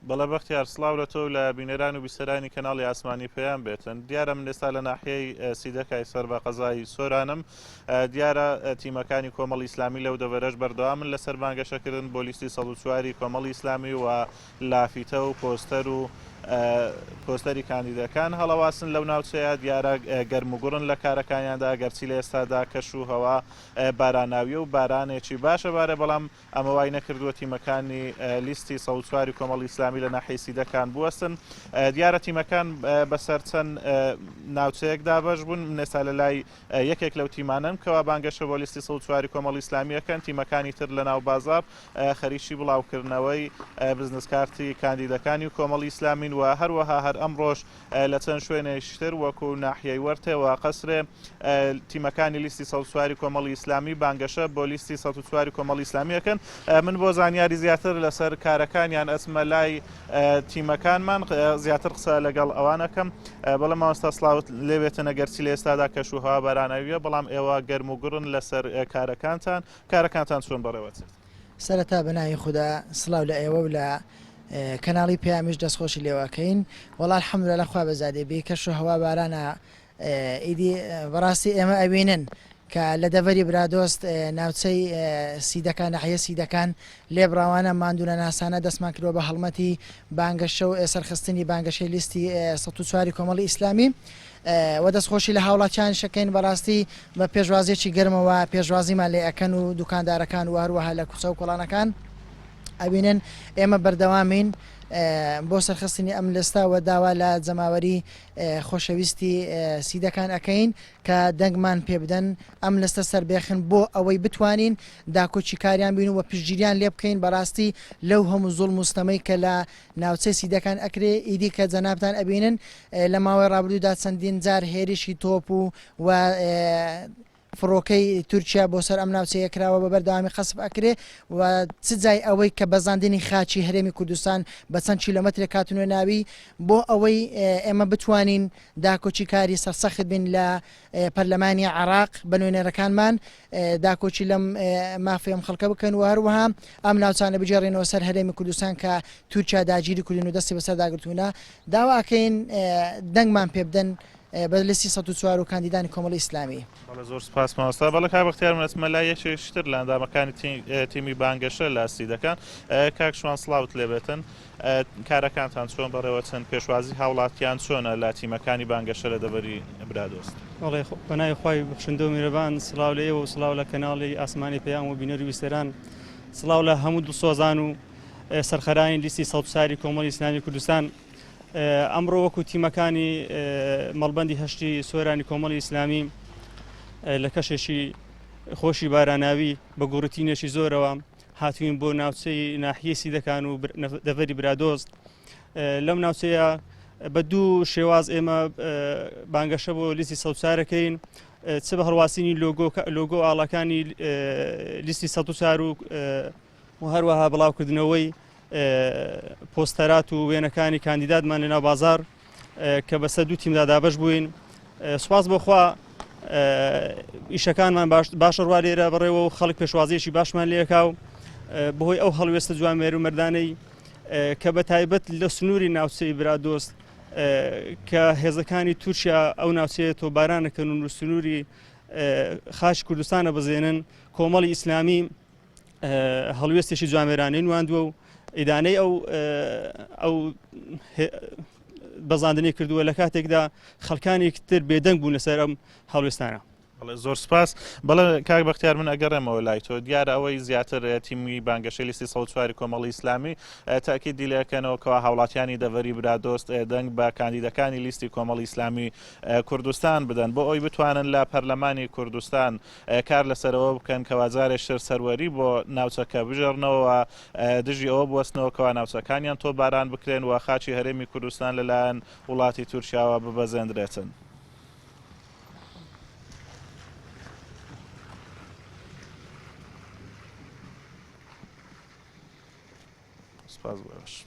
بەڵە بەختیار سڵاو لە تۆ لە بینەران و بیسەرانی کەناڵی ئاسمانی پێیان بێتن. دیارە من ئێستا لە ناحیەی سیدەکای سەر بە قەزای سۆرانم. دیارە تیمەکانی کۆمەڵی ئیسلامی لەو دەڤەرەش بەردەوامن لەسەر بانگەشەکردن بۆ لیستی 104 کۆمەڵی ئیسلامی و لافیتە و پۆستەر و پۆستەری کاندیدەکان هەڵەواسن لەو ناوچەیە. دیارە گەرموگوڕن لە کارەکانیاندا، گەرچی لە ئێستادا کەش و هەوا باراناویە و بارانێکی باشە بارە، بەڵام ئەمە وای نەکردووە تیمەکانی لیستی 104 کۆمەڵی ئیسلامی لە ناحیەی سیدەکان بوەستن. دیارە تیمەکان بەسەر چەند ناوچەیەکدا بەش بوون. من ئێستا لە لای یەکێک لەو تیمانن کەوا بانگەشە بۆ لیستی 104 کۆمەڵی ئیسلامیەکەن. تیمەکانی تر لە ناو بازار خەریکی بڵاوکردنەوەی بزنس کارتی کاندیدەکانی و کۆمەڵی ئیسلامین و هەروەها هەر ئەمڕۆژ لە چەند شوێنێشتر وەکو ناحیەی وەرتێەوە قەسرێ تیمەکانی لیستی 104 کۆمەڵی ئیسلامی بانگەشە بۆ لیستی 104 کۆمەڵی ئیسلامیەکەن. من بۆ زانیاری زیاتر لەسەر کارەکانیان ئەچمە لای تیمەکانمان، زیاتر قسە لەگەڵ ئەوانەکەم. بەڵام مامۆستا سڵاوت لێبێتن ئەگەرچی لە ئێستادا کەش و هەوا باراناویە، بەڵام ئێوە گەرم و گوڕن لەسەر کارەکانتان چۆن بەڕێوەچێت؟ سەرەتا بەناوی خوددا سڵاو لە ئێوە و لە کەناڵی پێیامیش دەستخۆشی لێواکەین. وەڵا الحەمدولىلا خوا بەزادێبی کەش و هەوا بارانە ئیدی بەڕاستی ئێمە ئەبینن کە لە دەڤەری برادۆست ناوچەی سیدەکان ناحیە سیدەکان لێبڕاوانە ماندوونە ناسانە دەستمان کردووە بە هەڵمەتی بانگەشە و سەرخستنی بانگەشەی لیستی 104 کۆمەڵی ئیسلامی و دەستخۆشی لە هاوڵاتیان شەکەین. بەڕاستی بە پێشوازێکی گەرمەوە پێشوازیمان لێ ئەەکەن و دوکاندارەکان و هەروەها لە کوچە و کۆڵانەکان ئەبینن ئێمە بەردەوامین بۆ سەرخستنی ئەم لەستا و داوا لە جەماوەری خۆشەویستی سیدەکان ئەەکەین کە دەنگمان پێ بدەن ئەم لەستە سەربێخن بۆ ئەوەی بتوانین داکۆچی کاریان بین و پشتگیریان لێ بکەین بەڕاستی لەو هەموو زوڵم و ستەمەی کە لە ناوچەی سیدەکان ئەکرێ. ئیدی کە جەنابتان ئەبینن لە ماوەی ڕابردوودا چەندین جار هێرشی تۆپ و فڕۆکەی تورکیا بۆ سەر ئەم ناوچەیە کراوە بە بەردەوامی قەسب ئەکرێ و چ جای ئەوەی کە بەزاندنی خاچی هەرێمی کوردستان بە چەند کیلۆمەترێک کاتونوێ ناوی بۆ ئەوەی ئێمە بتوانین داکۆچی کاری سەرسەخت بین لە پەرلەمانی عێراق بە نوێنەرەکانمان داکۆچی لەم مافێم خەڵکە بکەن و هەروەها ئەم ناوچانە بجێڕێنەوە سەر هەرێمی کوردستان کە تورکیا داگیری کردن و دەستی بەسەر داگرتوونە. داواکەین دەنگمان پێ بدەن بە لیستی 104 و کاندیدانی کۆمەڵی ئیسلامی. زۆر سپاس مامۆستا. بەڵێ کاک بەختیار من ئەچمە لای یەکێکتر لە ئەندامەکانی تیمی بانگەشە لە سیدەکان. کاک شوان سڵاوت لێبێتن، کارەکانتان چۆن بەڕێوە چەند پێشوازی هاوڵاتیان چۆنە لە تیمەکانی بانگەشە لە دەڤەری برادۆست؟ وڵێ بەناوی خوای بەخشندە و میرەبان سڵاو لە ئێوە و سڵاو لە کەناڵی ئاسمانی پێیان و بینەری ویستەران. سڵاو لە هەموو دڵسۆزان و سەرخەرانی لیستی 104 کۆمەڵی ئیسلامی کوردستان. ئەمڕۆ وەکو تیمەکانی مەڵبەندی هەشتی سۆرانی کۆمەڵی ئیسلامی لە کەشێکی خۆشی باراناوی بە گوڕتینێکی زۆرەوە هاتوین بۆ ناوچەی ناحیەی سیدەکان و دەڤەری برادۆست. لەم ناوچەیە بە دوو شێواز ئێمە بانگەشە بۆ لیستی 104ەکەین، چ بە هەڵواسینی لۆگۆ ئاڵەکانی لیستی 104 و هەروەها بڵاوکردنەوەی پۆستەرات و وێنەکانی کاندیداتمان لەناو بازار کە بەسەر دوو تیمدا دابەش بووین. سوپاس بۆخوا ئیشەکانمان باشە ڕوا لێرە بڕێوە و خەڵک پێشوازیەکی باشمان لێکاو بەهۆی ئەو هەڵوێستە جوانمێر و مەردانەی کە بە تایبەت لە سنووری ناوچەی برادۆست کە هێزەکانی تورکیا ئەو ناوچەیە تۆبارانەکەن و سنووری خاش کوردستانە بزێنن. کۆمەڵی ئیسلامی هەڵوێستێکی جوانمێرانەی نواندووە و ئیدانەی ئەو بەزاندنی کردووە لە کاتێکدا خەڵکانێک تر بێدەنگ بوون لەسەر ئەم هەڵوێستانە. زۆر سپاس. بەڵێ کاک بەختیار من ئەگەڕێمەوە لای تۆ. دیارە ئەوەی زیاتر تیمی بانگەشەی لیستی 104 کۆمەڵی ئیسلامی تاکیدی لێکەنەوە کەوا هاوڵاتیانی دەڤەری برادۆست دەنگ بە کاندیدەکانی لیستی کۆمەڵی ئیسلامی کوردستان بدەن بۆ ئەوی بتوانن لە پەرلەمانی کوردستان کار لەسەرەوە بکەن کەوا جارێشتر سەروەری بۆ ناوچەکە بژێڕنەوە دژی ئەوە بوەستنەوە کەوا ناوچەکانیان تۆباران بکرێن و خاچی هەرێمی کوردستان لەلایەن وڵاتی تورکیاوە ببەزێنرێتن. سپاس باش.